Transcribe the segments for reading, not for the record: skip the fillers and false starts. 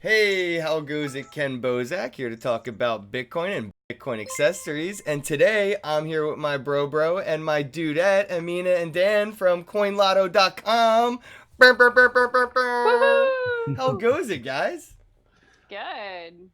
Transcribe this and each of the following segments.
Hey, how goes it? Ken Bozak here to talk about Bitcoin and Bitcoin accessories. And today I'm here with my bro and my dudette, Amina and Dan from CoinLotto.com. Burr, burr, burr, burr, burr, burr. How Woohoo! goes it, guys? Good.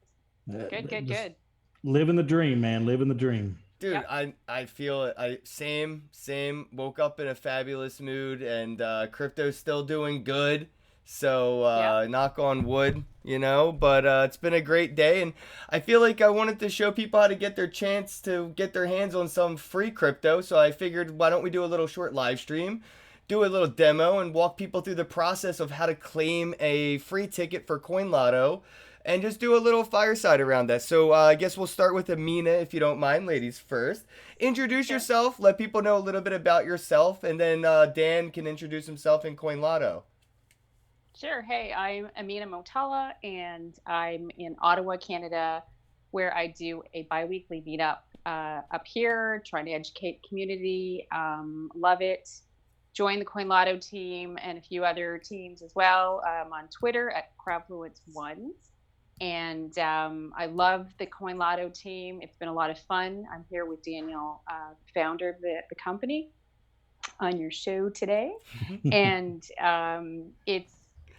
Good, good, Just good. living the dream, man. Living the dream. Dude, Yep. I feel it. Same. Woke up in a fabulous mood, and crypto's still doing good. So Yep. knock on wood, you know. But it's been a great day, and I feel like I wanted to show people how to get their chance to get their hands on some free crypto. So I figured, why don't we do a little short live stream, do a little demo, and walk people through the process of how to claim a free ticket for Coin Lotto and just do a little fireside around that. So I guess we'll start with Amina, if you don't mind, ladies first. Introduce Sure. yourself, let people know a little bit about yourself, and then Dan can introduce himself in Coin Lotto. Sure. Hey, I'm Amina Motala, and I'm in Ottawa, Canada, where I do a biweekly meetup up here, trying to educate community. Love it. Join the Coin Lotto team and a few other teams as well. I'm on Twitter at Crowdfluence1. And I love the Coin Lotto team. It's been a lot of fun. I'm here with Daniel, founder of the company, on your show today. And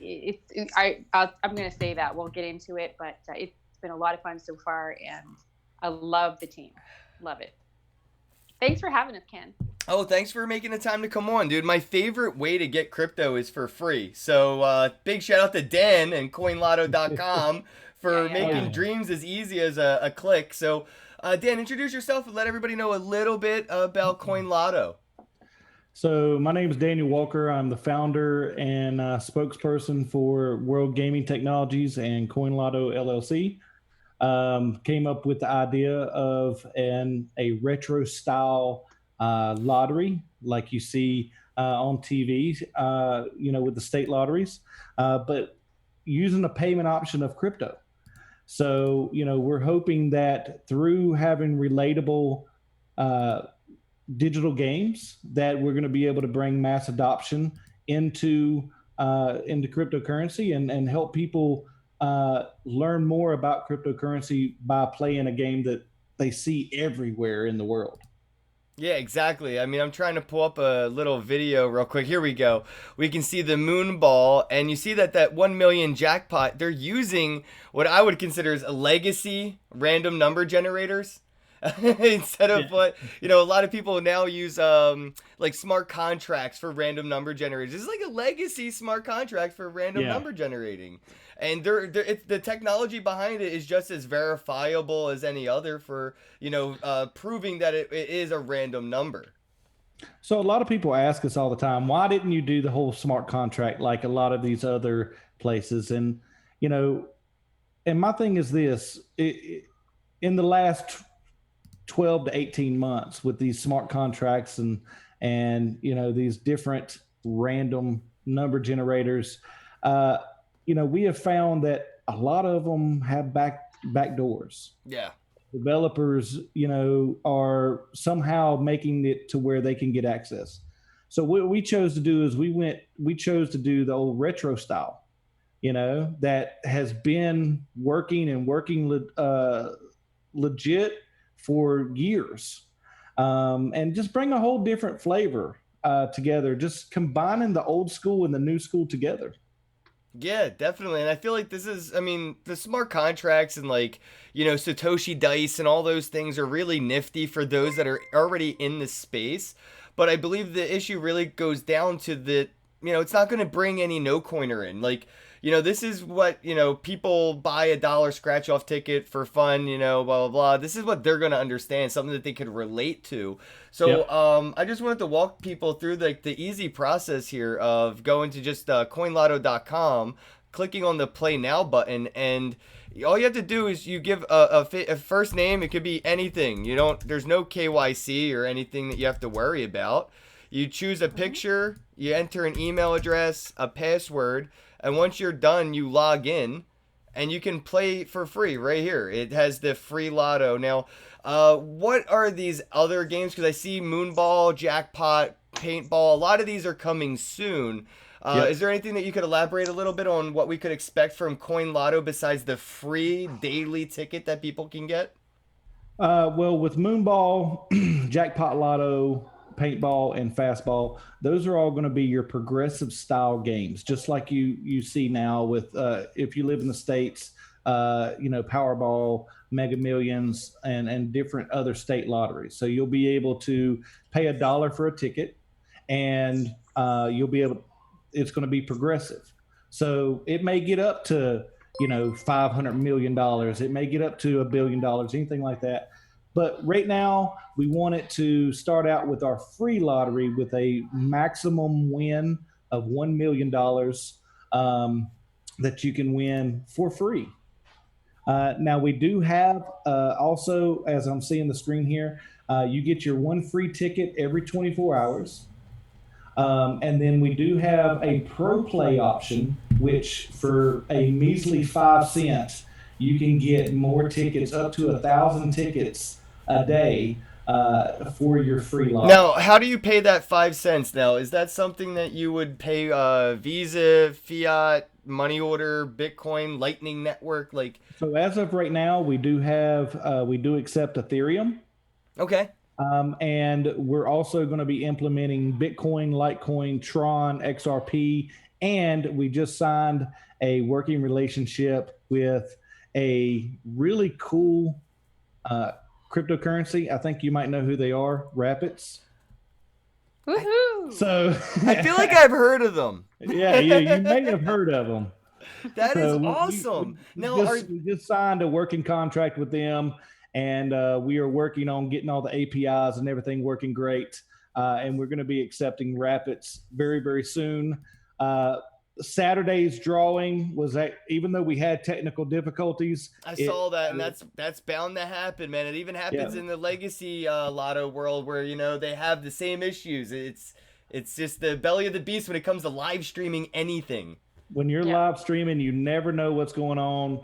I'm going to say that we'll get into it, but it's been a lot of fun so far, and I love the team. Love it. Thanks for having us, Ken. Oh, thanks for making the time to come on, dude. My favorite way to get crypto is for free. So big shout out to Dan and CoinLotto.com Yeah, for yeah, Oh yeah. making yeah. dreams as easy as a click. So Dan, introduce yourself and let everybody know a little bit about Coin Lotto. So my name is Daniel Walker. I'm the founder and spokesperson for World Gaming Technologies and Coin Lotto LLC. Came up with the idea of a retro style lottery, like you see on TV, with the state lotteries, but using a payment option of crypto. So, we're hoping that through having relatable uh, digital games, that we're going to be able to bring mass adoption into cryptocurrency and help people learn more about cryptocurrency by playing a game that they see everywhere in the world. Yeah, exactly. I mean, I'm trying to pull up a little video real quick. Here we go. We can see the moon ball, and you see that 1 million jackpot, they're using what I would consider as a legacy random number generators. Instead Yeah. of what, a lot of people now use like smart contracts for random number generators. It's like a legacy smart contract for random Yeah. number generating. And the technology behind it is just as verifiable as any other for proving that it is a random number. So a lot of people ask us all the time, why didn't you do the whole smart contract like a lot of these other places? And, you know, and my thing is this, in the last 12 to 18 months with these smart contracts and these different random number generators, uh, we have found that a lot of them have back doors. Yeah. Developers, are somehow making it to where they can get access. So what we chose to do is we chose to do the old retro style, that has been working legit for years, and just bring a whole different flavor together, just combining the old school and the new school together. Yeah, definitely. And I feel like I mean, the smart contracts and Satoshi dice and all those things are really nifty for those that are already in the space. But I believe the issue really goes down to it's not going to bring any no coiner in. Like, this is what, people buy a dollar scratch off ticket for fun, blah, blah, blah. This is what they're going to understand, something that they could relate to. So, Yep. I just wanted to walk people through the easy process here of going to just coinlotto.com, clicking on the play now button, and all you have to do is you give a first name. It could be anything. There's no KYC or anything that you have to worry about. You choose a Mm-hmm. picture, you enter an email address, a password, and once you're done, you log in and you can play for free right here. It has the free lotto. Now, what are these other games? Because I see Moonball, Jackpot, Paintball. A lot of these are coming soon. Yep. Is there anything that you could elaborate a little bit on what we could expect from Coin Lotto besides the free daily ticket that people can get? Well, with Moonball, Jackpot Lotto, Paintball, and Fastball, those are all going to be your progressive style games, just like you see now with if you live in the states, Powerball, Mega Millions, and different other state lotteries. So you'll be able to pay $1 for a ticket, and you'll be able. It's going to be progressive. So it may get up to $500 million. It may get up to $1 billion, anything like that. But right now, we want it to start out with our free lottery with a maximum win of $1 million that you can win for free. Now, we do have also, as I'm seeing the screen here, you get your one free ticket every 24 hours. And then we do have a pro play option, which for a measly 5 cents, you can get more tickets, up to 1,000 tickets a day for your free lot. Now, how do you pay that 5 cents now? Is that something that you would pay Visa, Fiat, money order, Bitcoin, Lightning Network? So as of right now, we do accept Ethereum. Okay. And we're also going to be implementing Bitcoin, Litecoin, Tron, XRP, and we just signed a working relationship with a really cool cryptocurrency. I think you might know who they are, Rapids. Woohoo! So I feel like I've heard of them. Yeah, you may have heard of them. That is awesome. We just signed a working contract with them, and we are working on getting all the APIs and everything working great. And we're going to be accepting Rapids very, very soon. Saturday's drawing was that, even though we had technical difficulties, I saw that, and that's bound to happen, man. It even happens in the legacy lotto world where they have the same issues. It's just the belly of the beast when it comes to live streaming anything. When you're live streaming, you never know what's going on.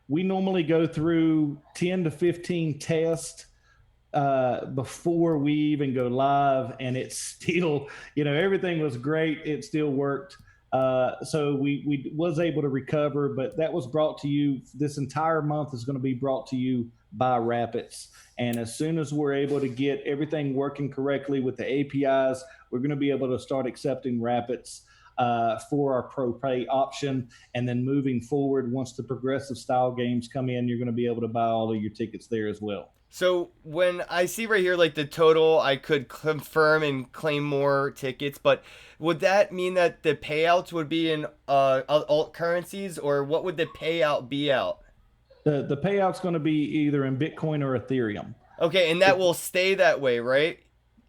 We normally go through 10 to 15 tests before we even go live, and it's still, everything was great. It still worked. So we was able to recover, but that was brought to you. This entire month is going to be brought to you by Rapids. And as soon as we're able to get everything working correctly with the APIs, we're going to be able to start accepting Rapids for our pro pay option. And then moving forward, once the progressive style games come in, you're going to be able to buy all of your tickets there as well. So when I see right here, the total, I could confirm and claim more tickets, but would that mean that the payouts would be in alt currencies, or what would the payout be out? The payout's going to be either in Bitcoin or Ethereum. Okay, and that will stay that way, right?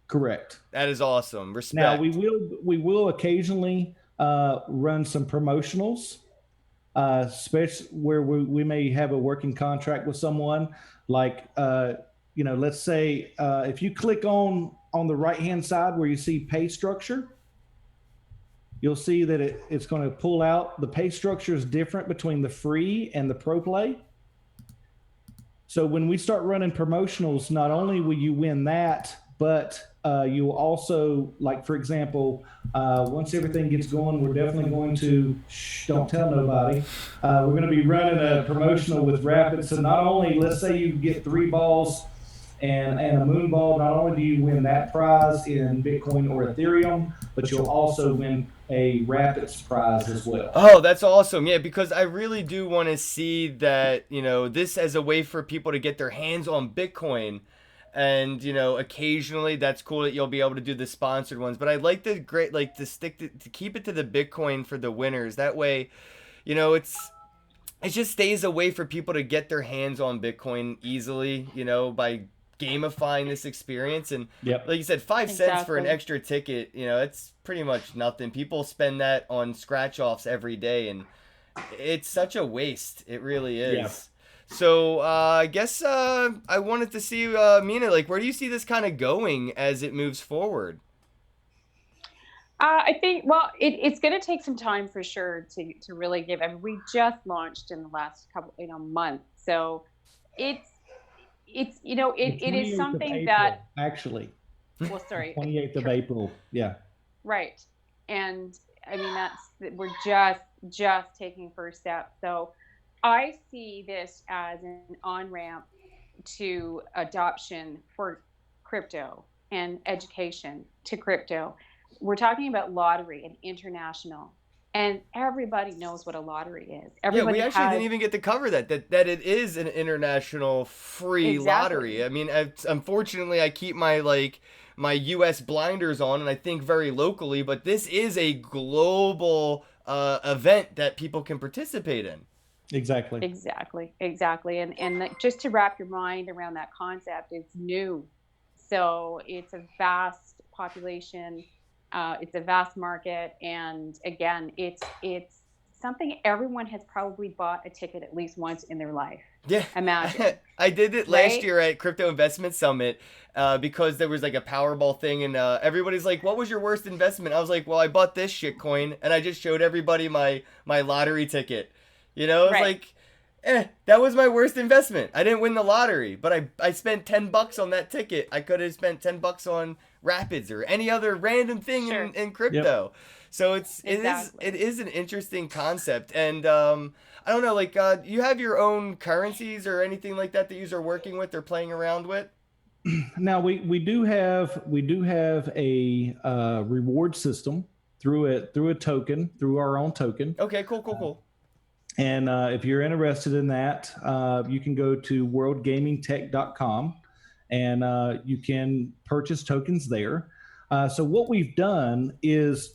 Correct. That is awesome. Respect. Now we will occasionally run some promotionals, especially where we may have a working contract with someone. Let's say if you click on the right hand side where you see pay structure, you'll see that it's going to pull out. The pay structure is different between the free and the pro play. So when we start running promotionals, not only will you win that, but you will also, for example, once everything gets going, we're definitely going to, don't tell nobody, we're going to be running a promotional with Rapids. So not only, let's say you get 3 balls and a moon ball, not only do you win that prize in Bitcoin or Ethereum, but you'll also win a Rapids prize as well. Oh, that's awesome. Yeah, because I really do want to see that, this as a way for people to get their hands on Bitcoin. And occasionally that's cool that you'll be able to do the sponsored ones, but I like to keep it to the Bitcoin for the winners. That way, it just stays a way for people to get their hands on Bitcoin easily, by gamifying this experience. And like you said, 5 cents for an extra ticket, it's pretty much nothing. People spend that on scratch offs every day, and it's such a waste. It really is. Yeah. So I guess I wanted to see, Mina, where do you see this kind of going as it moves forward? I think, it's going to take some time for sure to really give. I mean, we just launched in the last couple, month. So it is something that actually. Well, sorry. 28th of April. Yeah. Right. And I mean, we're just taking first steps. So I see this as an on-ramp to adoption for crypto and education to crypto. We're talking about lottery and international, and everybody knows what a lottery is. Yeah, we Everybody actually didn't has. even get to cover that it is an international free lottery. Exactly. I mean, unfortunately, I keep my U.S. blinders on, and I think very locally. But this is a global event that people can participate in. Exactly. Exactly. And just to wrap your mind around that concept, it's new. So it's a vast population, it's a vast market, and again, it's something everyone has probably bought a ticket at least once in their life. Yeah, Imagine, I did it last right? year at Crypto Investment Summit because there was like a Powerball thing, and everybody's like, "What was your worst investment?" I was like, "Well, I bought this shit coin," and I just showed everybody my lottery ticket. I was Right. like, that was my worst investment. I didn't win the lottery, but I spent $10 on that ticket. I could have spent $10 on Rapids or any other random thing Sure. in Yep. crypto. So Exactly. it is an interesting concept, and I don't know, like you have your own currencies or anything like that you are working with or playing around with. Now we do have a reward system through a token, through our own token. Okay, cool. And if you're interested in that, you can go to worldgamingtech.com and you can purchase tokens there. So what we've done is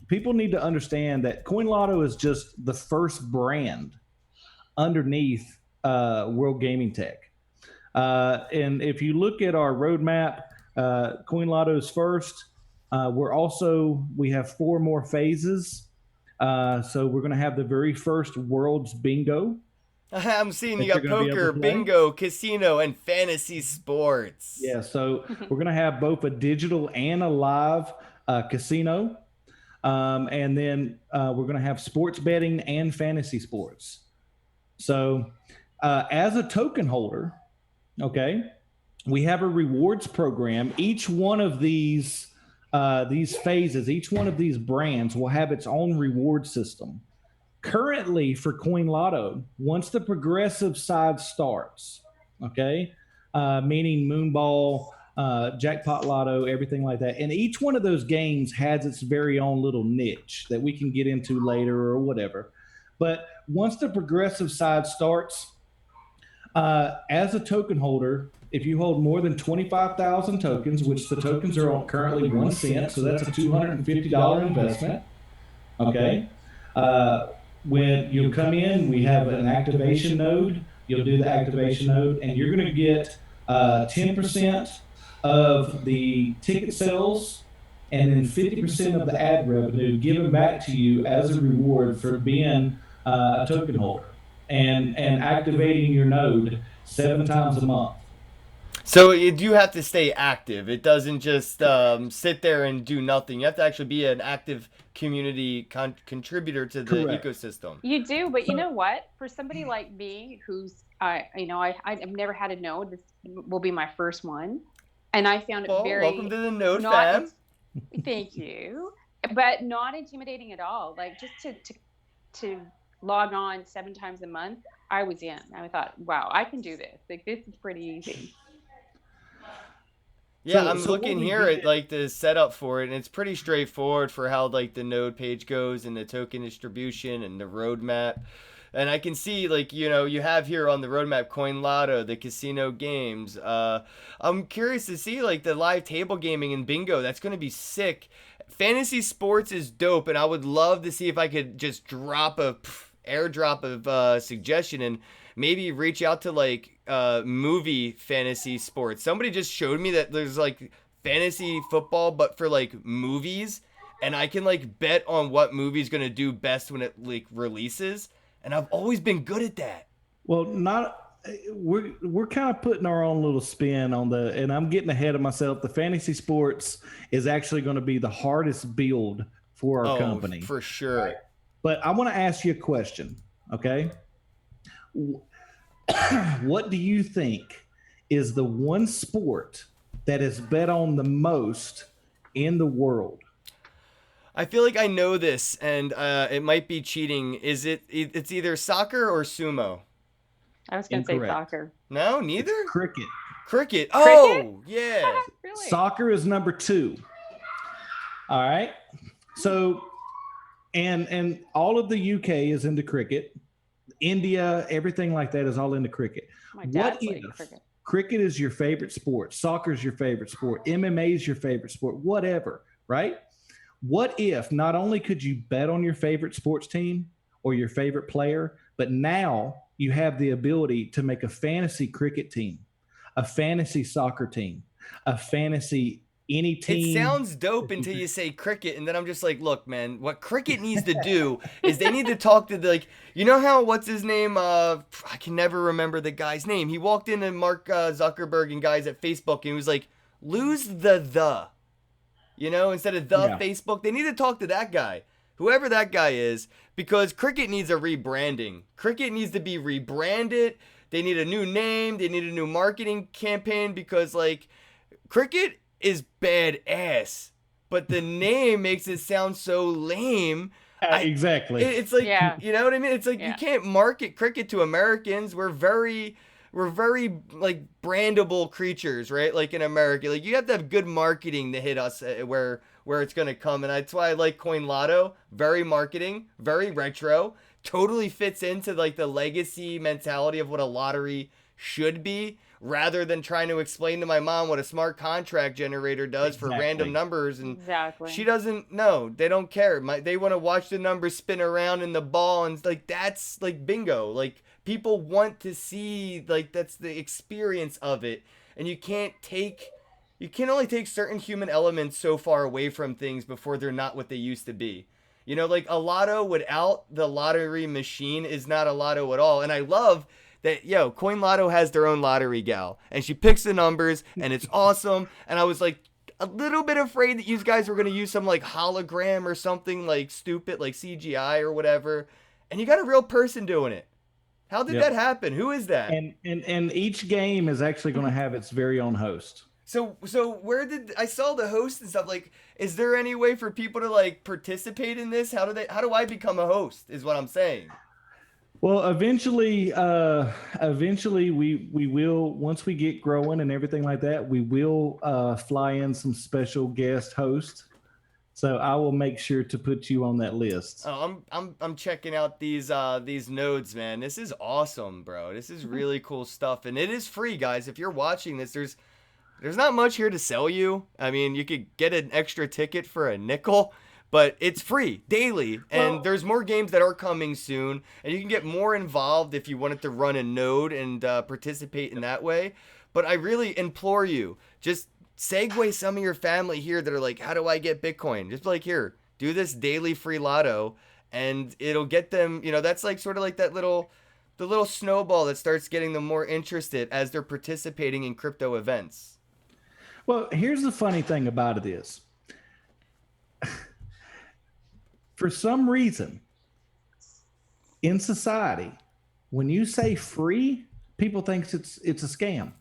people need to understand that CoinLotto is just the first brand underneath World Gaming Tech. And if you look at our roadmap, CoinLotto's first. We have 4 more phases. So we're going to have the very first World's Bingo. I'm seeing you that you're got going to be able poker, to play. bingo, casino, and fantasy sports. Yeah, so we're going to have both a digital and a live casino. And then we're going to have sports betting and fantasy sports. So as a token holder, okay, we have a rewards program. Each one of these phases, each one of these brands will have its own reward system. Currently, for CoinLotto, once the progressive side starts, okay, meaning Moonball, Jackpot Lotto, everything like that, and each one of those games has its very own little niche that we can get into later or whatever. But once the progressive side starts, as a token holder, if you hold more than 25,000 tokens, which the tokens are on currently 1 cent, so that's a $250 investment. Okay. When you come in, we have an activation node. You'll do the activation node, and you're going to get 10% of the ticket sales and then 50% of the ad revenue given back to you as a reward for being a token holder and activating your node 7 times a month. So you do have to stay active. It doesn't just sit there and do nothing. You have to actually be an active community contributor to the Correct. ecosystem. You do, but you know what? For somebody like me, who's I've never had a node. This will be my first one, and I found it very welcome to the node not. fam. Thank you, but not intimidating at all. Like just to log on 7 times a month, I was in. I thought, wow, I can do this. Like this is pretty easy. Yeah, I'm looking here at like the setup for it, and it's pretty straightforward for how like the node page goes and the token distribution and the roadmap. And I can see like you have here on the roadmap Coin Lotto, the casino games. I'm curious to see like the live table gaming and bingo. That's going to be sick. Fantasy sports is dope, and I would love to see if I could just drop a airdrop of suggestion and maybe reach out to like movie fantasy sports. Somebody just showed me that there's like fantasy football but for like movies, and I can like bet on what movie's gonna do best when it like releases, and I've always been good at that. Well, we're kind of putting our own little spin on and I'm getting ahead of myself. The fantasy sports is actually going to be the hardest build for our company. For sure. Right. But I want to ask you a question, okay? What do you think is the one sport that is bet on the most in the world? I feel like I know this, and it might be cheating. Is it? It's either soccer or sumo. I was going to say Incorrect. soccer. No, It's neither. cricket. Cricket. Cricket? Oh, yeah. Really? Soccer is number 2. All right. So, and all of the UK is into cricket. India, everything like that is all into cricket. My What dad played if cricket. cricket is your favorite sport? Soccer is your favorite sport. MMA is your favorite sport. Whatever, right? What if not only could you bet on your favorite sports team or your favorite player, but now you have the ability to make a fantasy cricket team, a fantasy soccer team, a fantasy any It team. sounds dope until you say cricket, and then I'm just like, look, man, what cricket needs to do is they need to talk to the, like, you know how, what's his name? I can never remember the guy's name. He walked in and Mark Zuckerberg and guys at Facebook, and he was like, lose the. You know, instead of Yeah. Facebook, they need to talk to that guy, whoever that guy is, because cricket needs a rebranding. Cricket needs to be rebranded. They need a new name. They need a new marketing campaign because, like, cricket is badass, but the name makes it sound so lame. Exactly. It's like, Yeah. you know what I mean? It's like you Yeah. can't market cricket to Americans. We're very like brandable creatures, right? Like in America, like you have to have good marketing to hit us where it's gonna come, and that's why I like Coin Lotto. Very marketing, very retro, totally fits into like the legacy mentality of what a lottery should be, rather than trying to explain to my mom what a smart contract generator does for random numbers, and Exactly. she doesn't know. They don't care. They want to watch the numbers spin around in the ball, and like that's like bingo. Like people want to see, like that's the experience of it, and you can only take certain human elements so far away from things before they're not what they used to be. You know, like a lotto without the lottery machine is not a lotto at all. And I love that, Coin Lotto has their own lottery gal, and she picks the numbers, and it's awesome. And I was like a little bit afraid that you guys were going to use some like hologram or something like stupid, like CGI or whatever. And you got a real person doing it. How did that happen? Who is that? And each game is actually going to have its very own host. So where did I saw the host and stuff? Like, is there any way for people to like participate in this? How do I become a host? Is what I'm saying. Well, eventually we will, once we get growing and everything like that, we will fly in some special guest hosts. So I will make sure to put you on that list. Oh, I'm checking out these nodes, man. This is awesome, bro. This is really cool stuff, and it is free, guys. If you're watching this, there's not much here to sell you. I mean, you could get an extra ticket for a nickel, but it's free daily, and there's more games that are coming soon, and you can get more involved if you wanted to run a node and participate in that way. But I really implore you, just segue some of your family here that are like, how do I get Bitcoin? Just like, here, do this daily free lotto, and it'll get them, that's like sort of like the little snowball that starts getting them more interested as they're participating in crypto events. Well, here's the funny thing about it is, for some reason, in society, when you say free, people think it's a scam.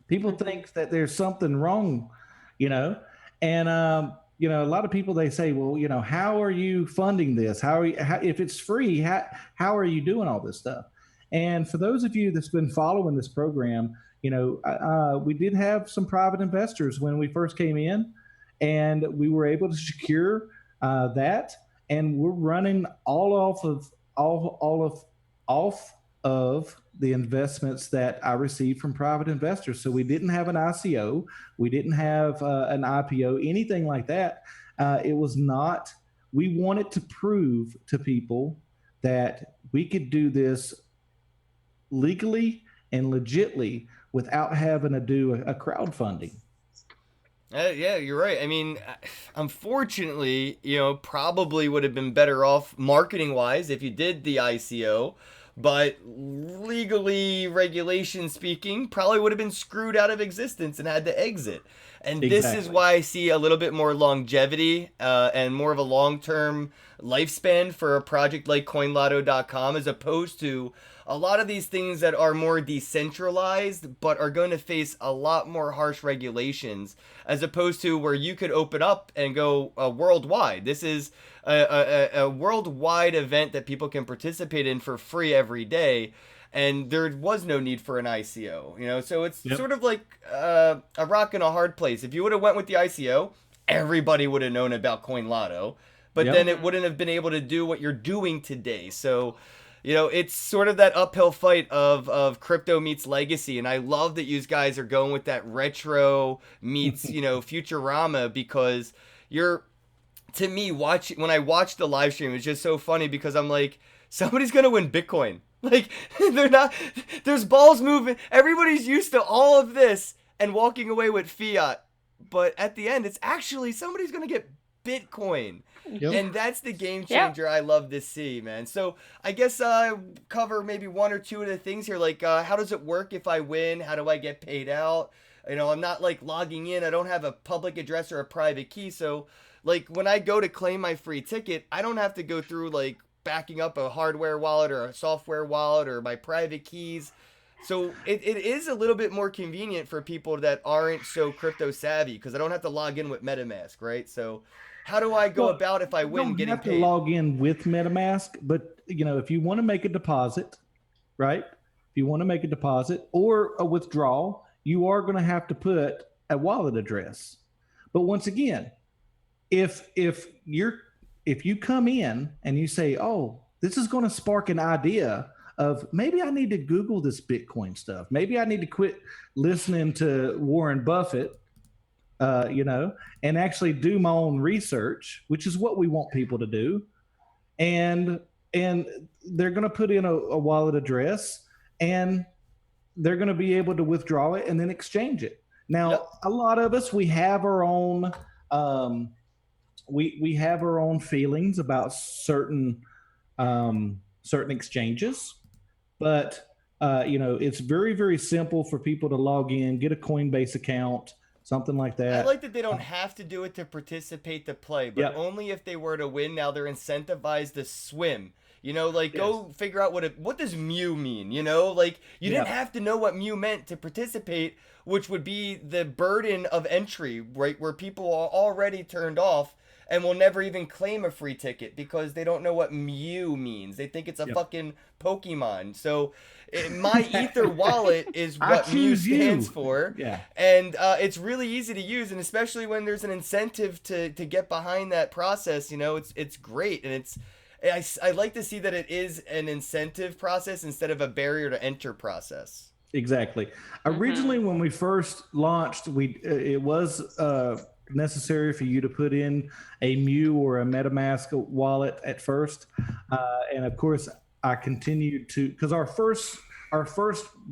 People think that there's something wrong, and a lot of people, they say, well, how are you funding this? If it's free, how are you doing all this stuff? And for those of you that's been following this program, we did have some private investors when we first came in, and we were able to secure that, and we're running all off of the investments that I received from private investors. So we didn't have an ICO, we didn't have an IPO, anything like that. It was not. We wanted to prove to people that we could do this legally and legitly without having to do a crowdfunding. Yeah, you're right. I mean, unfortunately, probably would have been better off marketing wise if you did the ICO, but legally, regulation speaking, probably would have been screwed out of existence and had to exit. And This is why I see a little bit more longevity and more of a long-term lifespan for a project like CoinLotto.com as opposed to a lot of these things that are more decentralized but are going to face a lot more harsh regulations, as opposed to where you could open up and go worldwide. This is a worldwide event that people can participate in for free every day, and there was no need for an ICO, you know. So it's sort of like a rock and a hard place. If you would have went with the ICO, everybody would have known about Coin Lotto, but then it wouldn't have been able to do what you're doing today. So, you know, it's sort of that uphill fight of crypto meets legacy. And I love that you guys are going with that retro meets, you know, Futurama, because to me, when I watch the live stream, it's just so funny because I'm like, somebody's going to win Bitcoin. Like, there's balls moving. Everybody's used to all of this and walking away with fiat. But at the end, it's actually somebody's going to get Bitcoin. Yep. And that's the game changer I love to see, man. So I guess cover maybe one or two of the things here. Like, how does it work if I win? How do I get paid out? You know, I'm not like logging in. I don't have a public address or a private key. So like when I go to claim my free ticket, I don't have to go through like backing up a hardware wallet or a software wallet or my private keys. So it is a little bit more convenient for people that aren't so crypto savvy, because I don't have to log in with MetaMask, right? So how do I go about if I win getting paid? You don't have to log in with MetaMask, but you know, if you want to make a deposit, right? If you want to make a deposit or a withdrawal, you are going to have to put a wallet address. But once again, if you come in and you say, "Oh, this is going to spark an idea of maybe I need to Google this Bitcoin stuff. Maybe I need to quit listening to Warren Buffett, you know, and actually do my own research," which is what we want people to do. And they're going to put in a wallet address, and they're going to be able to withdraw it and then exchange it. Now, a lot of us, we have our own we have our own feelings about certain exchanges, but you know, it's very, very simple for people to log in, get a Coinbase account, something like that. I like that they don't have to do it to participate to play, but only if they were to win. Now they're incentivized to swim. You know, like go figure out what does Mew mean, you know? Like you didn't have to know what Mew meant to participate, which would be the burden of entry, right? Where people are already turned off and will never even claim a free ticket because they don't know what Mew means. They think it's a fucking Pokemon. So my Ether wallet is what Mew stands for. Yeah. And it's really easy to use, and especially when there's an incentive to get behind that process, you know, it's great. And I like to see that it is an incentive process instead of a barrier to enter process. Exactly. Originally, when we first launched, it was necessary for you to put in a Mew or a MetaMask wallet at first, and of course, I continued to, because our first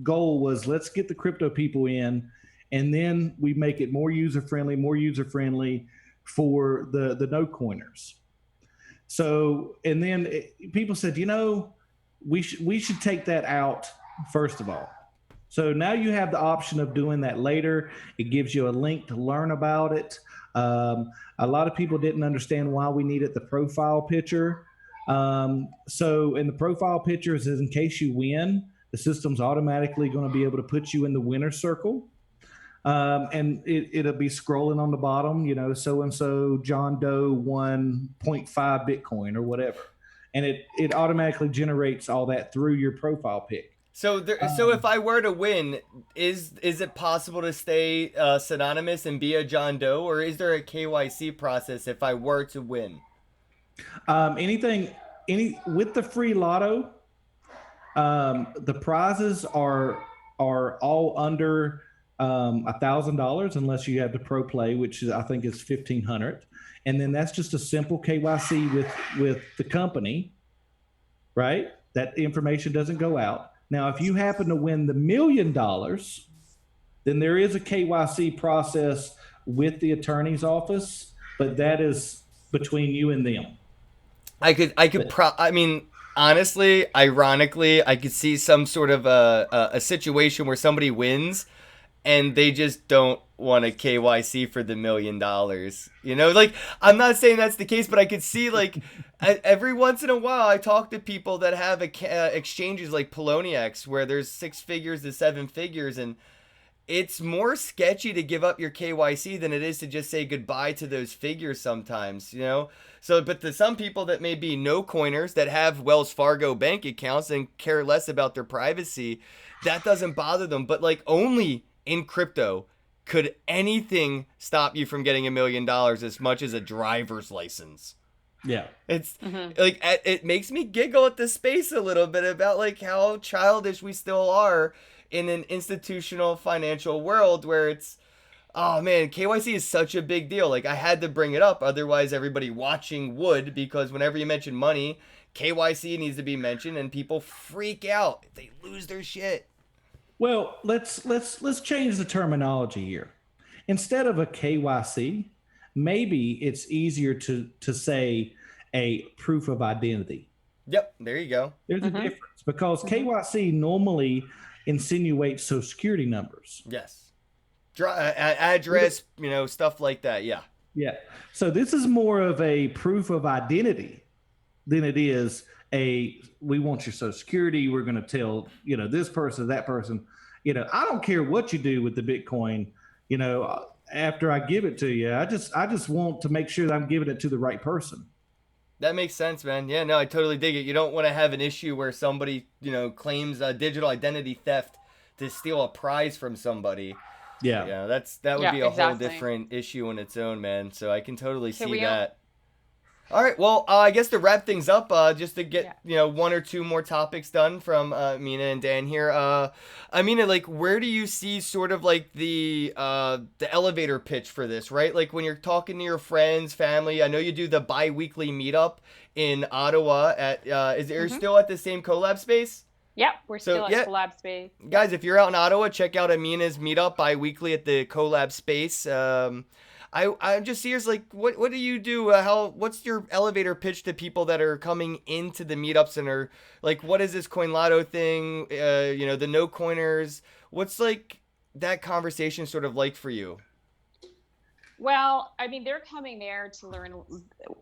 goal was, let's get the crypto people in, and then we make it more user friendly for the no coiners. So, and then people said, you know, we should take that out first of all. So now you have the option of doing that later. It gives you a link to learn about it. A lot of people didn't understand why we needed the profile picture. So in the profile picture is in case you win, the system's automatically going to be able to put you in the winner circle. And it'll be scrolling on the bottom, you know, so-and-so John Doe won 0.5 Bitcoin or whatever. And it automatically generates all that through your profile pic. So if I were to win, is it possible to stay synonymous and be a John Doe, or is there a KYC process if I were to win? With the free lotto, the prizes are all under $1,000 unless you have the pro play, which I think is $1,500, and then that's just a simple KYC with the company, right? That information doesn't go out. Now, if you happen to win the $1 million, then there is a KYC process with the attorney's office, but that is between you and them. Honestly, ironically, I could see some sort of a situation where somebody wins and they just don't want a KYC for the $1 million. You know, like I'm not saying that's the case, but I could see like every once in a while I talk to people that have exchanges like Poloniex where there's 6 figures to 7 figures, and it's more sketchy to give up your KYC than it is to just say goodbye to those figures sometimes, you know? So, but to some people that may be no coiners that have Wells Fargo bank accounts and care less about their privacy, that doesn't bother them. But like only in crypto could anything stop you from getting $1 million as much as a driver's license. Yeah. It's like, it makes me giggle at the space a little bit about like how childish we still are in an institutional financial world where it's, oh man, KYC is such a big deal. Like I had to bring it up, otherwise everybody watching would, because whenever you mention money, KYC needs to be mentioned and people freak out. They lose their shit. Well, let's change the terminology here. Instead of a KYC, maybe it's easier to say a proof of identity. Yep, there you go. There's a difference because KYC normally insinuates social security numbers. Yes. Address, you know, stuff like that. Yeah. Yeah. So this is more of a proof of identity than it is we want your social security. We're going to tell, you know, this person, that person, you know, I don't care what you do with the Bitcoin, you know, after I give it to you, I just want to make sure that I'm giving it to the right person. That makes sense, man. Yeah, no, I totally dig it. You don't want to have an issue where somebody, you know, claims digital identity theft to steal a prize from somebody. Yeah. Yeah, that would be a whole different issue on its own, man. So I can totally see that. All right, well, I guess to wrap things up, just to get you know 1 or 2 more topics done from Mina and Dan here. I mean, like, where do you see sort of like the elevator pitch for this, right? Like when you're talking to your friends, family. I know you do the bi-weekly meetup in Ottawa. Is it still at the same collab space? Yep, we're still at collab space. Guys, if you're out in Ottawa, check out Amina's meetup bi-weekly at the collab space. I'm just serious, like, what do you do? What's your elevator pitch to people that are coming into the meetups and are like, what is this CoinLotto thing? You know, the no coiners. What's like that conversation sort of like for you? Well, I mean, they're coming there to learn.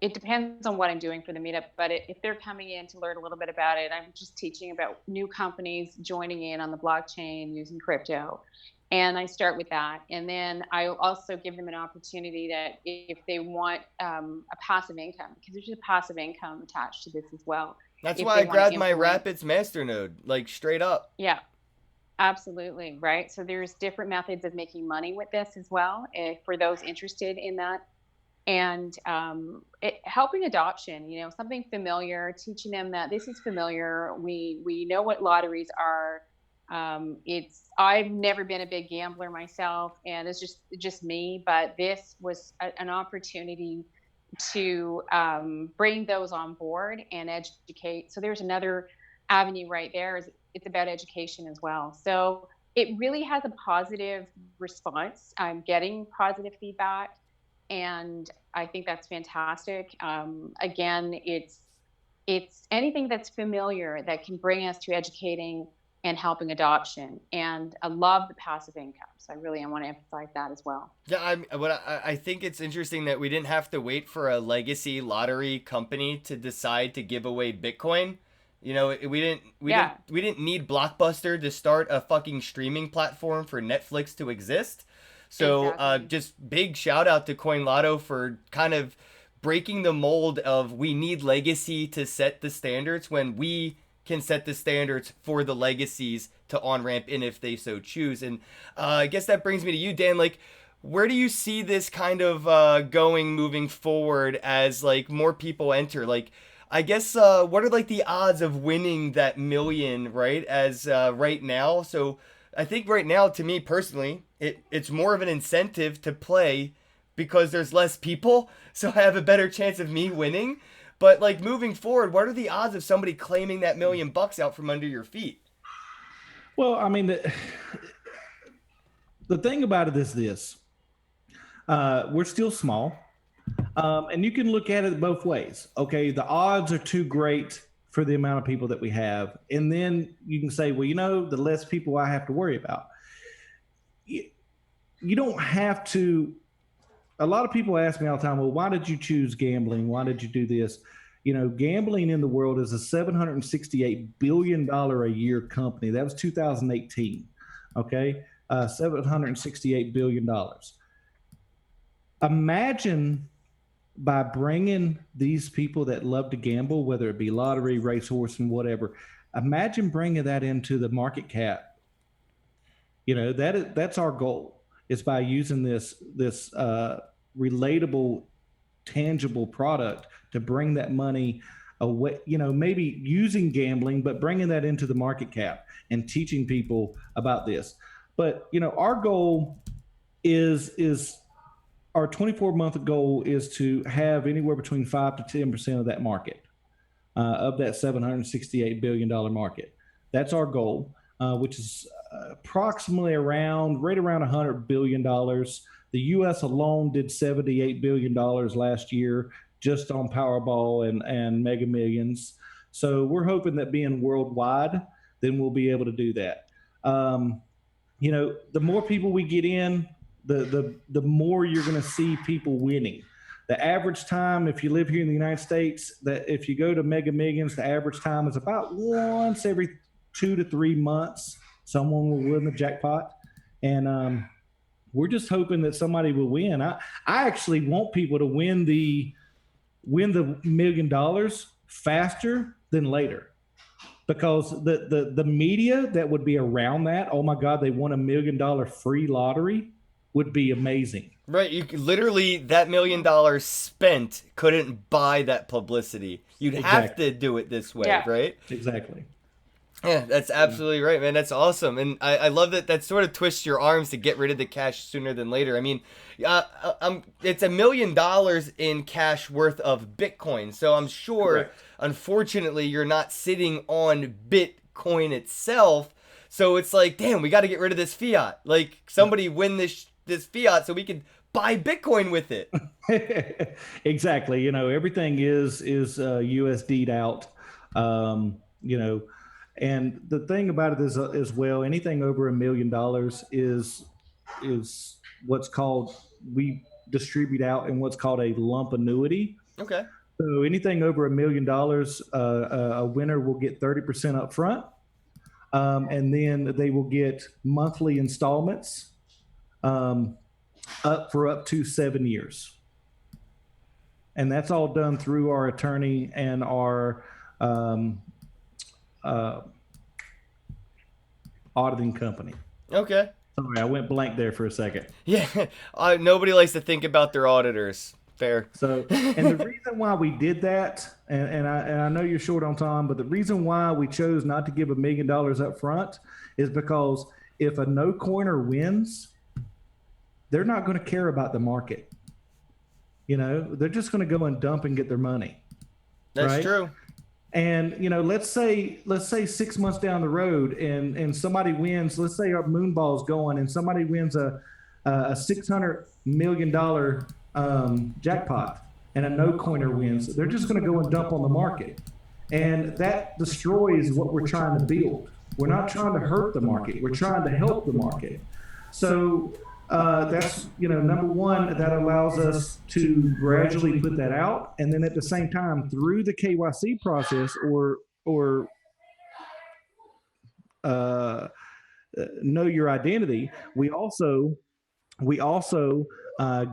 It depends on what I'm doing for the meetup, but if they're coming in to learn a little bit about it, I'm just teaching about new companies joining in on the blockchain using crypto. And I start with that. And then I also give them an opportunity that if they want a passive income, because there's a passive income attached to this as well. That's why I grabbed my Rapids Masternode, like straight up. Yeah, absolutely. Right. So there's different methods of making money with this as well, for those interested in that. And helping adoption, you know, something familiar, teaching them that this is familiar. We know what lotteries are. I've never been a big gambler myself, and it's just me, but this was an opportunity to bring those on board and educate. So there's another avenue right there. It's about education as well. So it really has a positive response. I'm getting positive feedback, and I think that's fantastic. Again, it's anything that's familiar that can bring us to educating and helping adoption. And I love the passive income. So I want to emphasize that as well. Yeah, I think it's interesting that we didn't have to wait for a legacy lottery company to decide to give away Bitcoin. You know, we didn't need Blockbuster to start a fucking streaming platform for Netflix to exist. So just big shout out to CoinLotto for kind of breaking the mold of we need legacy to set the standards when we can set the standards for the legacies to on-ramp in if they so choose. And I guess that brings me to you, Dan. Like, where do you see this kind of going moving forward as like more people enter? Like, I guess what are like the odds of winning that million, right? As right now. So I think right now, to me personally, it's more of an incentive to play because there's less people. So I have a better chance of me winning. But like moving forward, what are the odds of somebody claiming that $1 million out from under your feet? Well, I mean, the thing about it is this: we're still small, and you can look at it both ways. Okay, the odds are too great for the amount of people that we have, and then you can say, well, you know, the less people I have to worry about. you don't have to. A lot of people ask me all the time, well, why did you choose gambling? Why did you do this? Gambling in the world is a $768 billion a year company. That was 2018. Okay. $768 billion. Imagine by bringing these people that love to gamble, whether it be lottery, racehorse, and whatever, imagine bringing that into the market cap. That's our goal, is by using this relatable, tangible product to bring that money away, maybe using gambling, but bringing that into the market cap and teaching people about this. But, our goal is our 24-month goal is to have anywhere between 5 to 10% of that market, of that $768 billion market. That's our goal, which is approximately right around $100 billion. The U.S. alone did $78 billion last year just on Powerball and Mega Millions. So we're hoping that being worldwide, then we'll be able to do that. The more people we get in, the more you're going to see people winning. The average time, if you live here in the United States, that if you go to Mega Millions, the average time is about once every 2 to 3 months, someone will win the jackpot. And we're just hoping that somebody will win. I actually want people to win the $1 million faster than later, because the media that would be around that, oh my God, they won $1 million free lottery, would be amazing. Right, you could, literally that $1 million spent couldn't buy that publicity. You'd have to do it this way, right? Exactly. Yeah, that's absolutely right, man. That's awesome. And I love that sort of twists your arms to get rid of the cash sooner than later. I mean, it's $1 million in cash worth of Bitcoin. So I'm sure, unfortunately, you're not sitting on Bitcoin itself. So it's like, damn, we got to get rid of this fiat. Like, somebody win this fiat so we can buy Bitcoin with it. Exactly. Everything is USD'd out. And the thing about it is, as well, anything over $1 million is what's called, we distribute out in what's called a lump annuity. Okay. So anything over $1 million, a winner will get 30% up front. And then they will get monthly installments up to 7 years. And that's all done through our attorney and our auditing company. Okay. Sorry, I went blank there for a second. Yeah, nobody likes to think about their auditors. Fair. So, and the reason why we did that, and I know you're short on time, but the reason why we chose not to give $1 million up front is because if a no coiner wins, they're not going to care about the market. They're just going to go and dump and get their money. That's true. And let's say 6 months down the road, and somebody wins. Let's say our moonball's going, and somebody wins a $600 million jackpot, and a no coiner wins. They're just going to go and dump on the market, and that destroys what we're trying to build. We're not trying to hurt the market. We're trying to help the market. So that's number one, that allows us to gradually put that out, and then at the same time, through the KYC process or know your identity, we also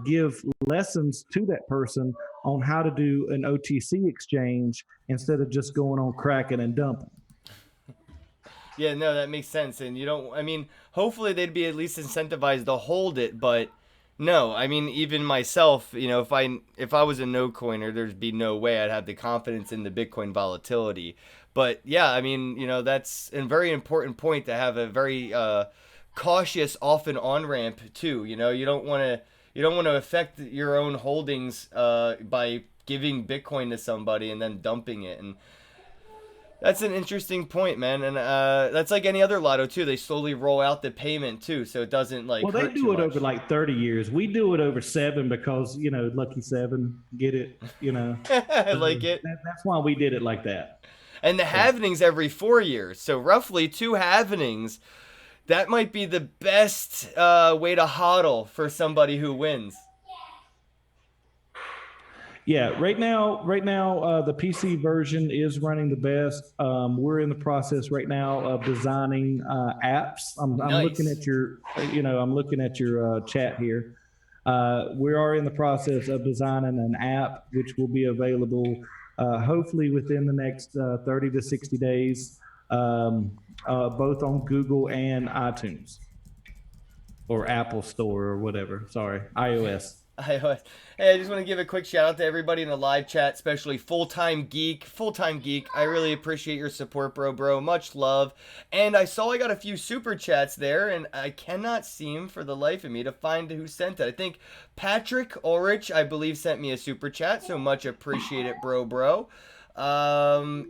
give lessons to that person on how to do an OTC exchange instead of just going on cracking and dumping. Yeah, no, that makes sense. And hopefully they'd be at least incentivized to hold it, but no, even myself, if I was a no coiner, there'd be no way I'd have the confidence in the Bitcoin volatility. But yeah, that's a very important point, to have a very cautious off and on ramp too. You don't want to affect your own holdings by giving Bitcoin to somebody and then dumping it. And that's an interesting point, man. And that's like any other lotto too. They slowly roll out the payment too, so it doesn't like. Well, they do it over like 30 years. We do it over 7 because lucky 7, get it? I like it. That's why we did it like that. And the halvenings every 4 years, so roughly 2 halvenings. That might be the best way to hodl for somebody who wins. Yeah, right now, the PC version is running the best. We're in the process right now of designing apps. I'm looking Nice. at your, I'm looking at your chat here. We are in the process of designing an app which will be available hopefully within the next 30 to 60 days, both on Google and iTunes or Apple Store or whatever. Sorry, iOS. Hey, I just want to give a quick shout out to everybody in the live chat, especially Full-Time Geek. Full-Time Geek, I really appreciate your support, bro. Much love. And I saw I got a few super chats there, and I cannot seem for the life of me to find who sent it. I think Patrick Ulrich, I believe, sent me a super chat, so much appreciate it, bro.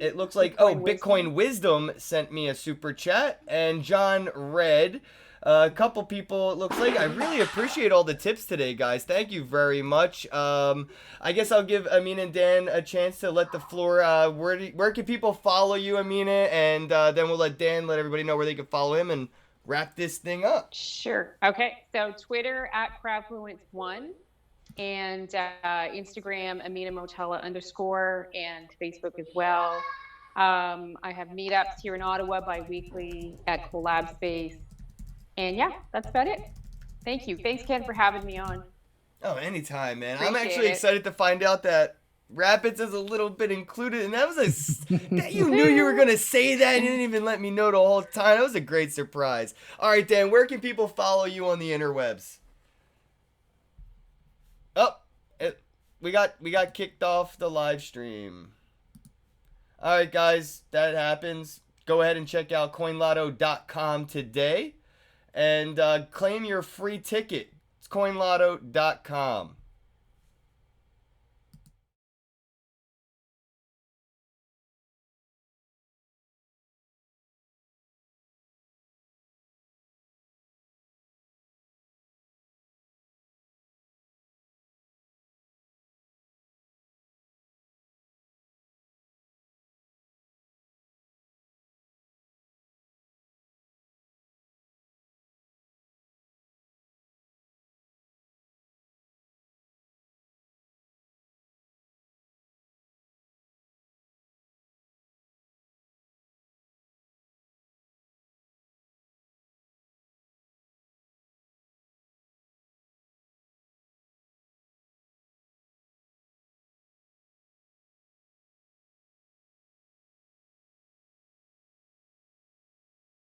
It looks like, Bitcoin Wisdom sent me a super chat, and John Red. A couple people, it looks like. I really appreciate all the tips today, guys. Thank you very much. I guess I'll give Amin and Dan a chance to let the floor. Where can people follow you, Amina? And then we'll let Dan let everybody know where they can follow him and wrap this thing up. Sure. Okay. So Twitter at Crowdfluence1 and Instagram Amina Motella _ and Facebook as well. I have meetups here in Ottawa bi-weekly at Collab Space. And yeah, that's about it. Thank you. Thanks, Ken, for having me on. Oh, anytime, man. Appreciate I'm actually excited to find out that Rapids is a little bit included, and that was that you knew you were gonna say that, and you didn't even let me know the whole time. That was a great surprise. All right, Dan, where can people follow you on the interwebs? Oh, we got kicked off the live stream. All right, guys, that happens. Go ahead and check out coinlotto.com today. And claim your free ticket. It's coinlotto.com.